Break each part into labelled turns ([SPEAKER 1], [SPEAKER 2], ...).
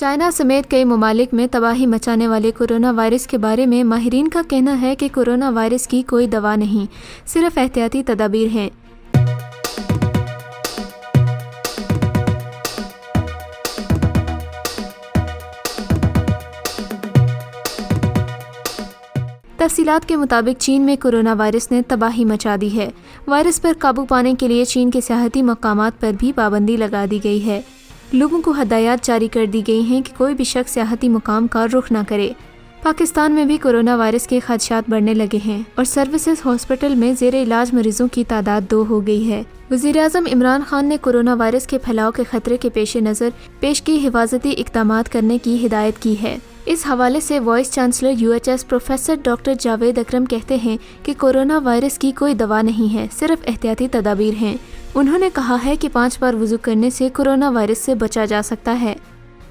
[SPEAKER 1] China سمیت کئی ممالک میں تباہی مچانے والے کورونا وائرس کے بارے میں ماہرین کا کہنا ہے کہ کورونا وائرس کی کوئی دوا نہیں، صرف احتیاطی تدابیر ہیں۔ تفصیلات کے مطابق چین میں کورونا وائرس نے تباہی مچا دی ہے۔ وائرس پر قابو پانے کے لیے چین کے سیاحتی مقامات پر بھی پابندی لگا دی گئی ہے۔ لوگوں کو ہدایات جاری کر دی گئی ہیں کہ کوئی بھی شخص سیاحتی مقام کا رخ نہ کرے۔ پاکستان میں بھی کورونا وائرس کے خدشات بڑھنے لگے ہیں اور سروسز ہاسپٹل میں زیر علاج مریضوں کی تعداد 2 ہو گئی ہے۔ وزیراعظم عمران خان نے کورونا وائرس کے پھیلاؤ کے خطرے کے پیش نظر پیش کی حفاظتی اقدامات کرنے کی ہدایت کی ہے۔ اس حوالے سے vice chancellor UHS professor doctor Javed Akram کہتے ہیں کہ کورونا وائرس کی کوئی دوا نہیں ہے، صرف احتیاطی تدابیر ہیں۔ انہوں نے کہا ہے کہ 5 بار وضو کرنے سے کورونا وائرس سے بچا جا سکتا ہے۔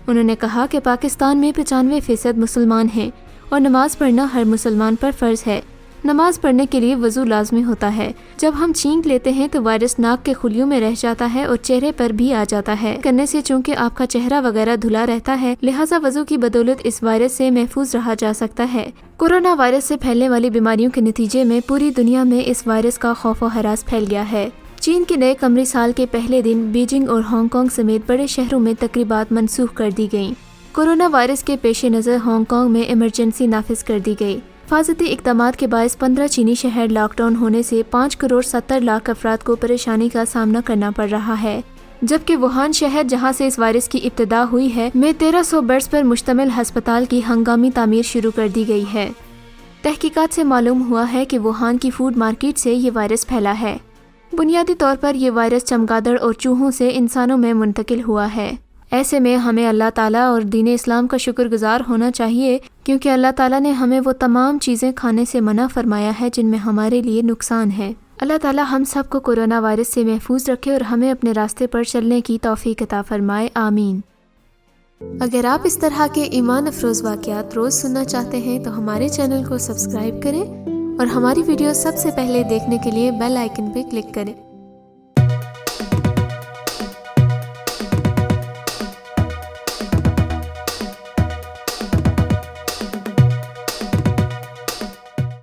[SPEAKER 1] انہوں نے کہا کہ پاکستان میں 95% مسلمان ہیں اور نماز پڑھنا ہر مسلمان پر فرض ہے۔ نماز پڑھنے کے لیے وضو لازمی ہوتا ہے۔ جب ہم چھینک لیتے ہیں تو وائرس ناک کے خلیوں میں رہ جاتا ہے اور چہرے پر بھی آ جاتا ہے۔ کرنے سے چونکہ آپ کا چہرہ وغیرہ دھلا رہتا ہے، لہٰذا وضو کی بدولت اس وائرس سے محفوظ رہا جا سکتا ہے۔ کورونا وائرس سے پھیلنے والی بیماریوں کے نتیجے میں پوری دنیا میں اس وائرس کا خوف و ہراس پھیل گیا ہے۔ چین کے نئے قمری سال کے پہلے دن بیجنگ اور ہانگ کانگ سمیت بڑے شہروں میں تقریبات منسوخ کر دی گئیں۔ کورونا وائرس کے پیش نظر ہانگ کانگ میں ایمرجنسی نافذ کر دی گئی۔ حفاظتی اقدامات کے باعث 15 چینی شہر لاک ڈاؤن ہونے سے 5 کروڑ 70 لاکھ افراد کو پریشانی کا سامنا کرنا پڑ رہا ہے، جبکہ ووہان شہر جہاں سے اس وائرس کی ابتدا ہوئی ہے میں 1300 بیڈز پر مشتمل ہسپتال کی ہنگامی تعمیر شروع کر دی گئی ہے۔ تحقیقات سے معلوم ہوا ہے کہ ووہان کی فوڈ مارکیٹ سے یہ وائرس پھیلا ہے۔ بنیادی طور پر یہ وائرس چمگادڑ اور چوہوں سے انسانوں میں منتقل ہوا ہے۔ ایسے میں ہمیں اللہ تعالیٰ اور دین اسلام کا شکر گزار ہونا چاہیے، کیونکہ اللہ تعالیٰ نے ہمیں وہ تمام چیزیں کھانے سے منع فرمایا ہے جن میں ہمارے لیے نقصان ہے۔ اللہ تعالیٰ ہم سب کو کورونا وائرس سے محفوظ رکھے اور ہمیں اپنے راستے پر چلنے کی توفیق عطا فرمائے، آمین۔ اگر آپ اس طرح کے ایمان افروز واقعات روز سننا چاہتے ہیں تو ہمارے چینل کو سبسکرائب کریں اور ہماری ویڈیو سب سے پہلے دیکھنے کے لیے بیل آئیکن پہ کلک کریں۔